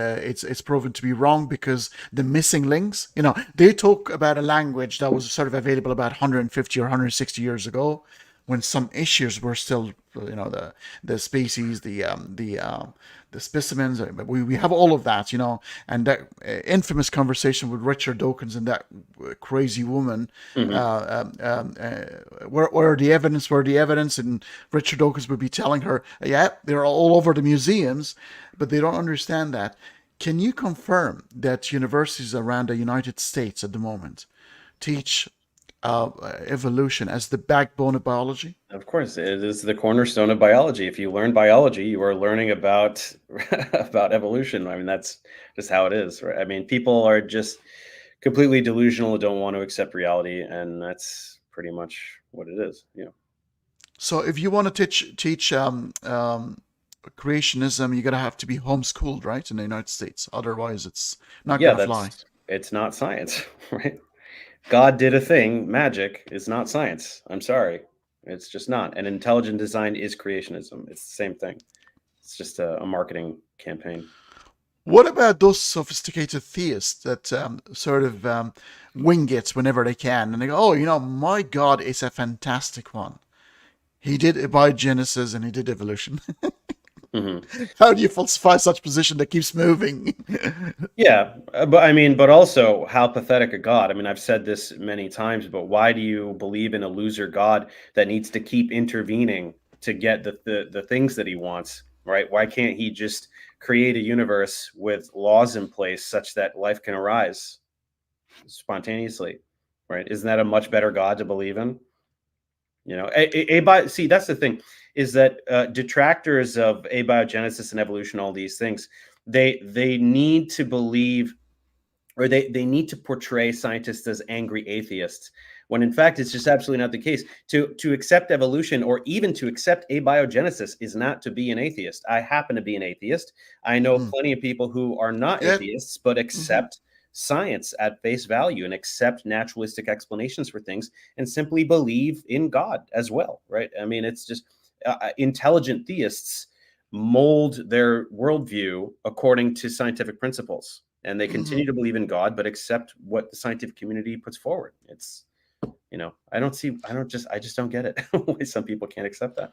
proven to be wrong because the missing links. They talk about a language that was sort of available about 150 or 160 years ago, when some issues were still, the species, the specimens. We have all of that, and that infamous conversation with Richard Dawkins and that crazy woman. Where the evidence? Where the evidence? And Richard Dawkins would be telling her, yeah, they're all over the museums, but they don't understand that. Can you confirm that universities around the United States at the moment teach evolution as the backbone of biology? Of course, it is the cornerstone of biology. If you learn biology, you are learning about about evolution. I mean, that's just how it is, right? I mean, people are just completely delusional and don't want to accept reality, and that's pretty much what it is. So if you want to teach creationism, you're gonna have to be homeschooled, right, in the United States. Otherwise, it's not Yeah, gonna fly. it's not science, right? God did a thing. Magic is not science. I'm sorry. It's just not. And intelligent design is creationism. It's the same thing. It's just a marketing campaign. What about those sophisticated theists that sort of wing it whenever they can, and they go, "Oh, my God is a fantastic one. He did abiogenesis and he did evolution." Hmm. How do you falsify such position that keeps moving? Yeah, but I mean, but also how pathetic a God. I mean, I've said this many times, but why do you believe in a loser God that needs to keep intervening to get the things that he wants, right? Why can't he just create a universe with laws in place such that life can arise spontaneously, right? Isn't that a much better God to believe in? See, that's the thing, is that detractors of abiogenesis and evolution, all these things, they need to believe, or they need to portray scientists as angry atheists, when in fact it's just absolutely not the case. To accept evolution, or even to accept abiogenesis, is not to be an atheist. I happen to be an atheist. I know Mm. plenty of people who are not Yeah. atheists but Hmm. accept science at face value and accept naturalistic explanations for things and simply believe in God as well, right? I mean, it's just intelligent theists mold their worldview according to scientific principles, and they Hmm. continue to believe in God but accept what the scientific community puts forward. It's, I just don't get it why some people can't accept that.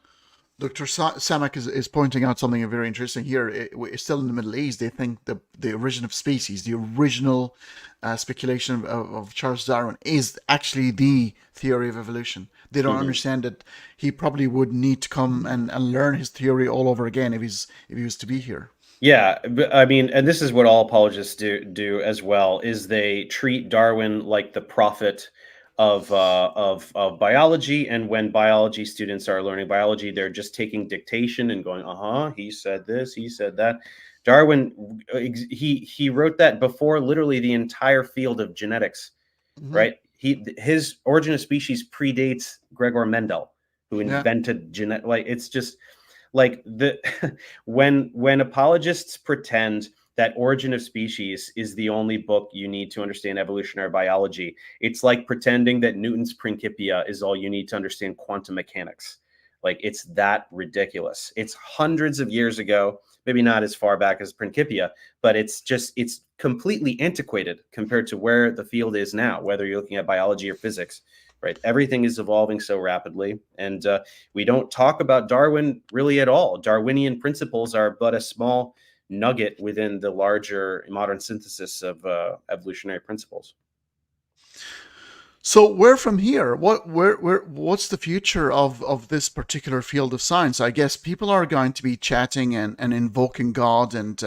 Dr. Samak is pointing out something very interesting here. We're still in the Middle East. They think the origin of species, the original speculation of Charles Darwin, is actually the theory of evolution. They don't Hmm. understand that he probably would need to come and learn his theory all over again if he was to be here. Yeah, but I mean, and this is what all apologists do as well, is they treat Darwin like the prophet of biology, and when biology students are learning biology, they're just taking dictation and going, "Uh-huh, he said this, he said that." Darwin, he wrote that before literally the entire field of genetics, Hmm. right? His Origin of Species predates Gregor Mendel, who Yeah. invented genet. Like, it's just like the when apologists pretend that Origin of Species is the only book you need to understand evolutionary biology, it's like pretending that Newton's Principia is all you need to understand quantum mechanics. Like, it's that ridiculous. It's hundreds of years ago, maybe not as far back as Principia, but it's completely antiquated compared to where the field is now, whether you're looking at biology or physics, right? Everything is evolving so rapidly, and we don't talk about Darwin really at all. Darwinian principles are but a small nugget within the larger modern synthesis of evolutionary principles. So where from here? What's the future of this particular field of science? I guess people are going to be chatting and invoking God and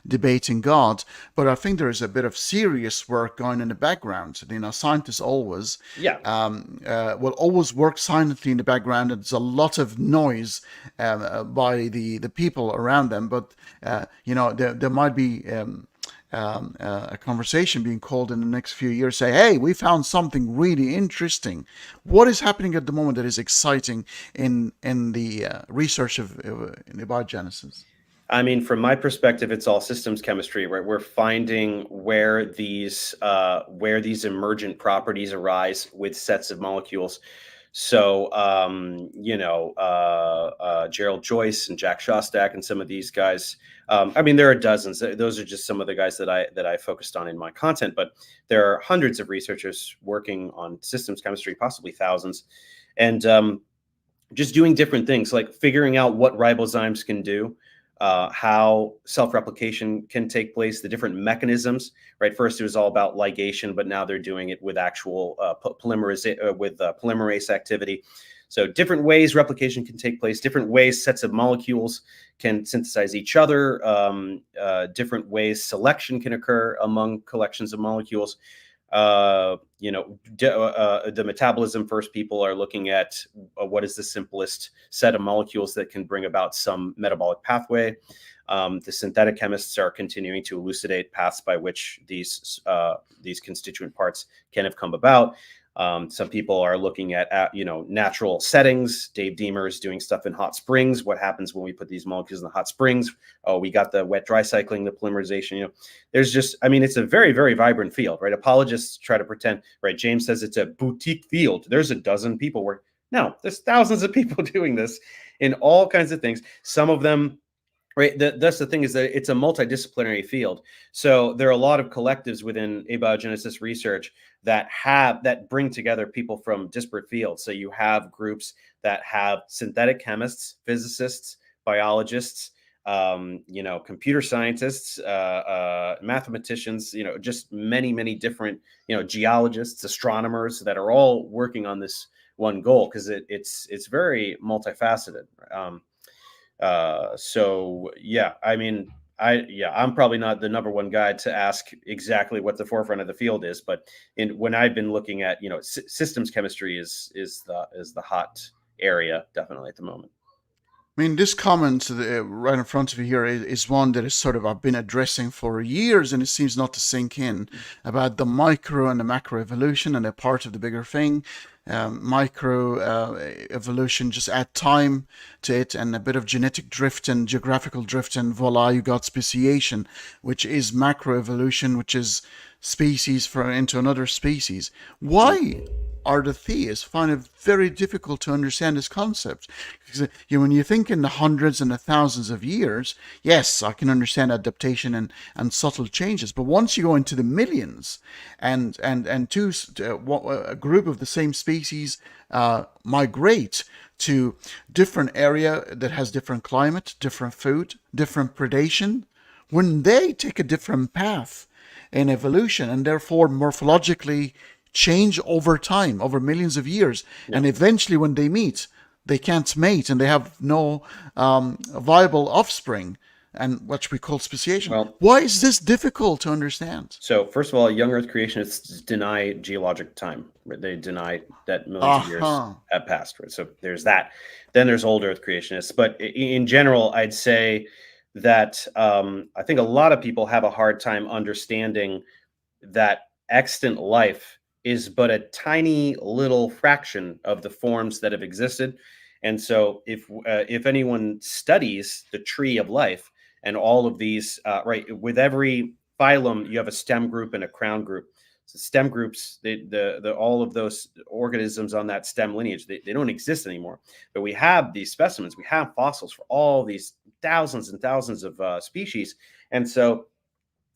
debating God, but I think there is a bit of serious work going in the background. You know, scientists always Yeah. will always work silently in the background, and there's a lot of noise by the people around them. But there might be. A conversation being called in the next few years, say, hey, we found something really interesting. What is happening at the moment that is exciting in the research of in abiogenesis? I mean, from my perspective, it's all systems chemistry, right? We're finding where these emergent properties arise with sets of molecules. So, Gerald Joyce and Jack Shostak and some of these guys. I mean, there are dozens. Those are just some of the guys that I focused on in my content, but there are hundreds of researchers working on systems chemistry, possibly thousands, and just doing different things, like figuring out what ribozymes can do, how self-replication can take place, the different mechanisms. Right, first it was all about ligation, but now they're doing it with actual polymerase activity. So different ways replication can take place, different ways sets of molecules can synthesize each other, different ways selection can occur among collections of molecules. The metabolism first, people are looking at what is the simplest set of molecules that can bring about some metabolic pathway. The synthetic chemists are continuing to elucidate paths by which these constituent parts can have come about. Some people are looking at natural settings. Dave Deemer is doing stuff in hot springs. What happens when we put these molecules in the hot springs? Oh, we got the wet dry cycling, the polymerization. There's just, I mean, it's a very, very vibrant field, right? Apologists try to pretend, right? James says it's a boutique field. There's a dozen people work. No, there's thousands of people doing this in all kinds of things. Some of them, right? That's the thing, is that it's a multidisciplinary field. So there are a lot of collectives within abiogenesis research that bring together people from disparate fields. So you have groups that have synthetic chemists, physicists, biologists, computer scientists, mathematicians, just many, many different, geologists, astronomers that are all working on this one goal, because it's very multifaceted. So yeah, I mean, I'm probably not the number one guy to ask exactly what the forefront of the field is, but when I've been looking at, systems chemistry is the hot area definitely at the moment. I mean, this comment right in front of you here is one that is sort of I've been addressing for years, and it seems not to sink in, about the micro and the macro evolution, and they're part of the bigger thing. Micro evolution, just add time to it and a bit of genetic drift and geographical drift, and voila, you got speciation, which is macro evolution, which is species for into another species. Why are the theists find it very difficult to understand this concept? Because when you think in the hundreds and the thousands of years, yes, I can understand adaptation and subtle changes. But once you go into the millions, and a group of the same species migrate to different area that has different climate, different food, different predation, when they take a different path in evolution and therefore morphologically change over time, over millions of years, and eventually when they meet, they can't mate and they have no viable offspring, and what we call speciation. Well, why is this difficult to understand? so first of all, young Earth creationists deny geologic time. Right? They deny that millions of years have passed. Right? So there's that. Then there's old Earth creationists. But in general, I'd say that I think a lot of people have a hard time understanding that extant life is but a tiny little fraction of the forms that have existed. And so if anyone studies the tree of life and all of these, right, with every phylum, you have a stem group and a crown group. So stem groups, all of those organisms on that stem lineage, they don't exist anymore. But we have these specimens, we have fossils for all these thousands and thousands of species. And so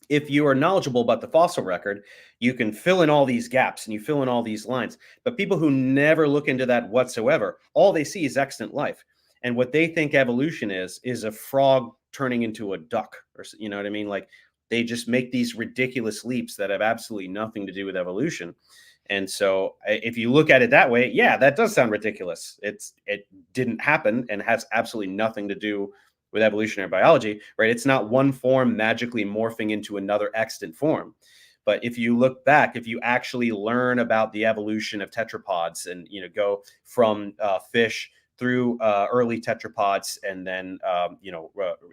if you are knowledgeable about the fossil record, you can fill in all these gaps and you fill in all these lines. But people who never look into that whatsoever, all they see is extant life. And what they think evolution is a frog turning into a duck, or you know what I mean? Like they just make these ridiculous leaps that have absolutely nothing to do with evolution. And so if you look at it that way, yeah, that does sound ridiculous. It didn't happen and has absolutely nothing to do with evolutionary biology, right? It's not one form magically morphing into another extant form. But if you look back, if you actually learn about the evolution of tetrapods and, go from fish through early tetrapods and then,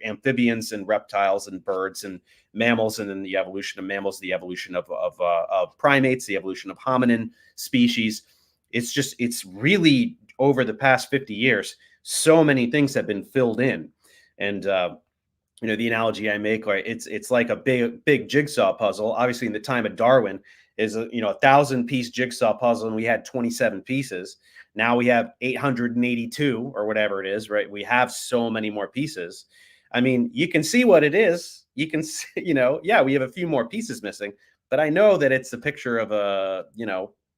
amphibians and reptiles and birds and mammals, and then the evolution of mammals, the evolution of primates, the evolution of hominin species, it's really over the past 50 years, so many things have been filled in. And the analogy I make, right, it's like a big jigsaw puzzle. Obviously, in the time of Darwin, is a 1,000-piece jigsaw puzzle, and we had 27 pieces. Now we have 882 or whatever it is, right? We have so many more pieces. I mean, you can see what it is. You can see, we have a few more pieces missing, but I know that it's a picture of a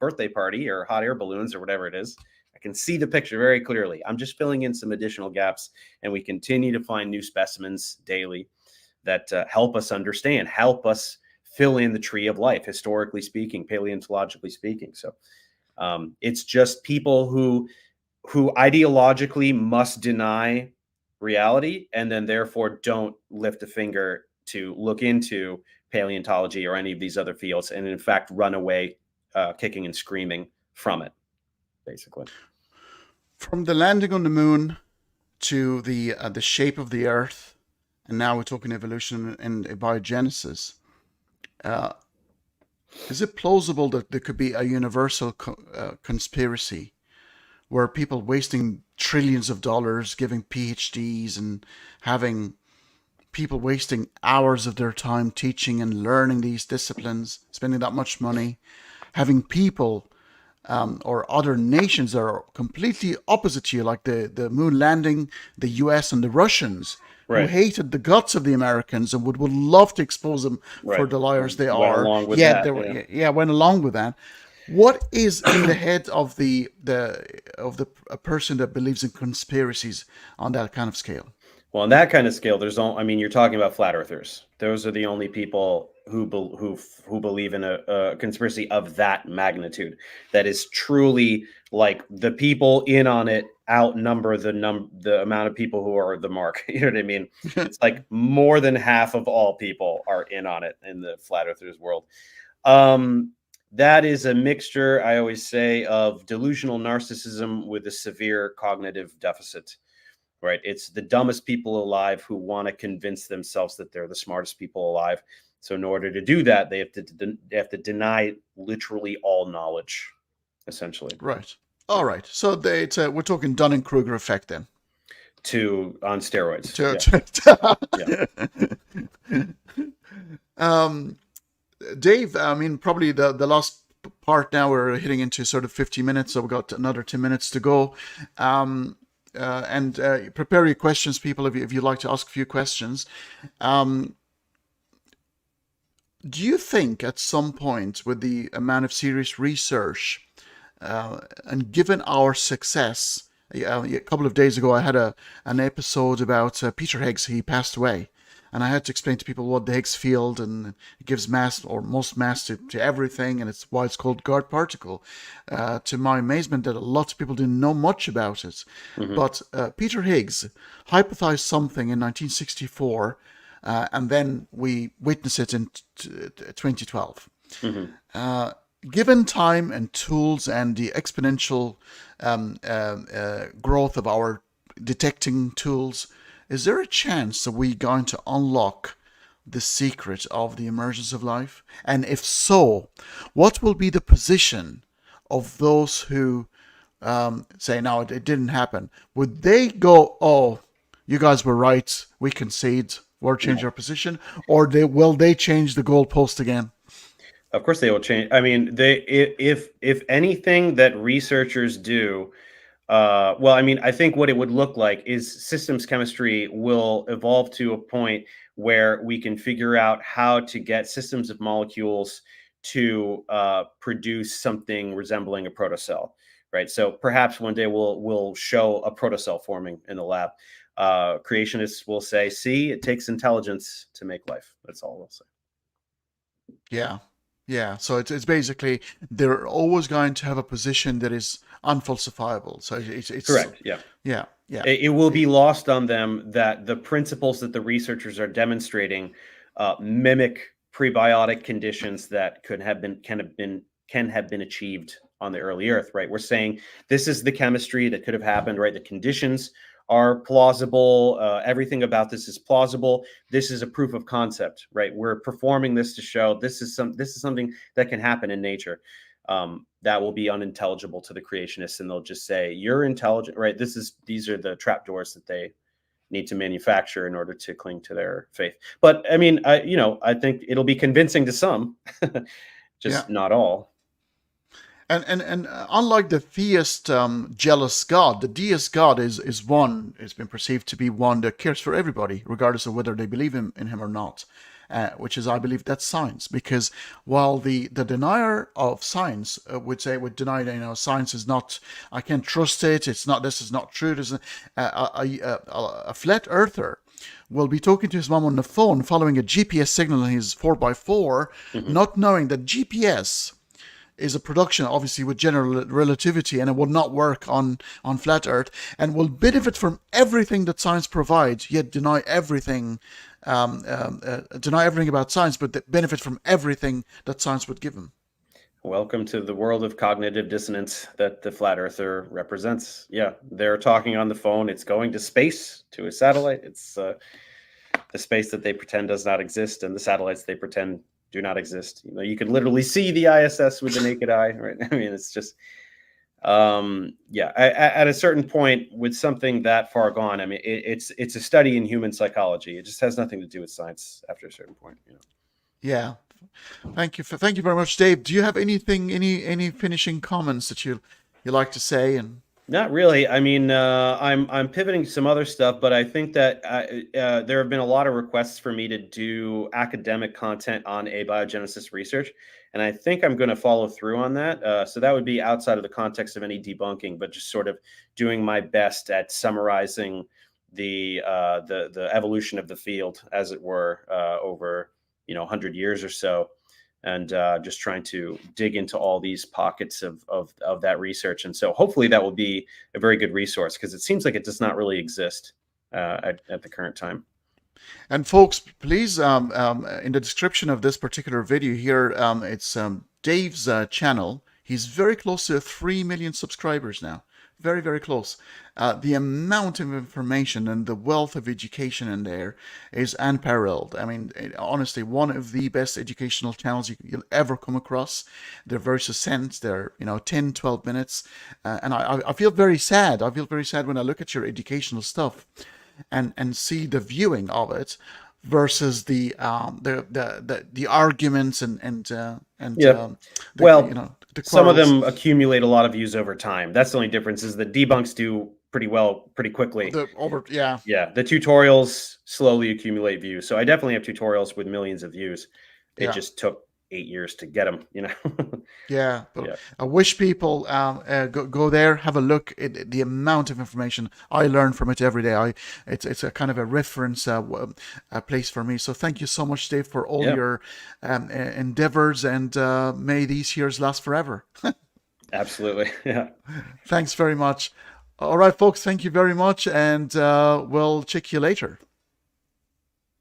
birthday party or hot air balloons or whatever it is. I can see the picture very clearly. I'm just filling in some additional gaps, and we continue to find new specimens daily that help us understand, help us fill in the tree of life, historically speaking, paleontologically speaking. So it's just people who ideologically must deny reality and then therefore don't lift a finger to look into paleontology or any of these other fields, and in fact run away kicking and screaming from it, basically. From the landing on the moon to the shape of the Earth, and now we're talking evolution and abiogenesis. Is it plausible that there could be a universal conspiracy where people wasting trillions of dollars giving PhDs and having people wasting hours of their time teaching and learning these disciplines, spending that much money, having people or other nations that are completely opposite to you, like the moon landing, the US and the Russians, who hated the guts of the Americans and would love to expose them for the liars they are. Went along with that. What is in the head of a person that believes in conspiracies on that kind of scale? Well, on that kind of scale, there's only, I mean, you're talking about flat earthers. Those are the only people who believe in a conspiracy of that magnitude. That is truly like the people in on it outnumber the amount of people who are the mark. You know what I mean? It's like more than half of all people are in on it in the flat earthers world. That is a mixture, I always say, of delusional narcissism with a severe cognitive deficit. Right? It's the dumbest people alive who want to convince themselves that they're the smartest people alive. So in order to do that, they have to deny literally all knowledge, essentially. Right. All right. So we're talking Dunning-Kruger effect then. On steroids. Dave, I mean, probably the last part now, we're hitting into sort of 50 minutes, so we've got another 10 minutes to go. And prepare your questions, people, if you'd like to ask a few questions. Do you think at some point, with the amount of serious research, and given our success, a couple of days ago I had an episode about Peter Higgs. He passed away, and I had to explain to people what the Higgs field, and it gives mass, or most mass, to everything, and it's why it's called God particle. To my amazement, that a lot of people didn't know much about it. Mm-hmm. But Peter Higgs hypothesized something in 1964, and then we witnessed it in 2012. Mm-hmm. Given time and tools and the exponential growth of our detecting tools, is there a chance that we're going to unlock the secret of the emergence of life? And if so, what will be the position of those who say, no, it didn't happen? Would they go, oh, you guys were right, we concede, we'll change our position? Or will they change the goalpost again? Of course they will change. I mean, if anything that researchers do, well, I mean, I think what it would look like is systems chemistry will evolve to a point where we can figure out how to get systems of molecules to produce something resembling a protocell, right? So perhaps one day we'll show a protocell forming in the lab. Creationists will say, "See, it takes intelligence to make life." That's all we'll say. Yeah. Yeah. So it's basically, they're always going to have a position that is unfalsifiable. So it's Correct. Yeah. Yeah. Yeah. It will be lost on them that the principles that the researchers are demonstrating mimic prebiotic conditions that can have been achieved on the early Earth. Right? We're saying this is the chemistry that could have happened. Right? The conditions are plausible. Everything about this is plausible. This is a proof of concept. Right? We're performing this to show this is something that can happen in nature. That will be unintelligible to the creationists, and they'll just say, "You're intelligent, right? These are the trapdoors that they need to manufacture in order to cling to their faith." But I mean, I think it'll be convincing to some, just not all. And unlike the theist jealous God, the deist God is one. It's been perceived to be one that cares for everybody, regardless of whether they believe in him or not. Which is, I believe, that's science. Because while the denier of science would deny, science is not, I can't trust it. It's not. This is not true. There's a flat earther will be talking to his mom on the phone, following a GPS signal in his 4x4, not knowing that GPS is a production, obviously, with general relativity, and it will not work on flat Earth, and will benefit from everything that science provides, yet deny everything about science, but benefit from everything that science would give him. Welcome to the world of cognitive dissonance that the flat earther represents. Yeah, they're talking on the phone. It's going to space, to a satellite. It's the space that they pretend does not exist, and the satellites they pretend do not exist. You can literally see the ISS with the naked eye, right? I mean, it's just, at a certain point with something that far gone, I mean, it's a study in human psychology. It just has nothing to do with science after a certain point. Yeah. Thank you very much, Dave. Do you have any finishing comments that you like to say? And not really. I mean, I'm pivoting to some other stuff, but I think that there have been a lot of requests for me to do academic content on abiogenesis research, and I think I'm going to follow through on that. So that would be outside of the context of any debunking, but just sort of doing my best at summarizing the evolution of the field, as it were, over 100 years or so, and just trying to dig into all these pockets of that research. And so hopefully that will be a very good resource, because it seems like it does not really exist at the current time. And folks, please, in the description of this particular video here, it's Dave's channel. He's very close to 3 million subscribers now. Very, very close. The amount of information and the wealth of education in there is unparalleled. I mean, honestly, one of the best educational channels you'll ever come across. They're very succinct. They're, 10, 12 minutes. And I feel very sad. I feel very sad when I look at your educational stuff and see the viewing of it versus the arguments and Yeah. the Well, the some of quarrels. them accumulate a lot of views over time. That's the only difference, is the debunks do pretty well, pretty quickly. Yeah. Yeah, the tutorials slowly accumulate views. So I definitely have tutorials with millions of views. It Yeah. just took 8 years to get them, Yeah, but Yeah. I wish people go there, have a look at the amount of information I learn from it every day. It's a kind of a reference place for me. So thank you so much, Dave, for all Yeah. your endeavors, and may these years last forever. Absolutely. Yeah. Thanks very much. All right, folks, thank you very much, and we'll check you later.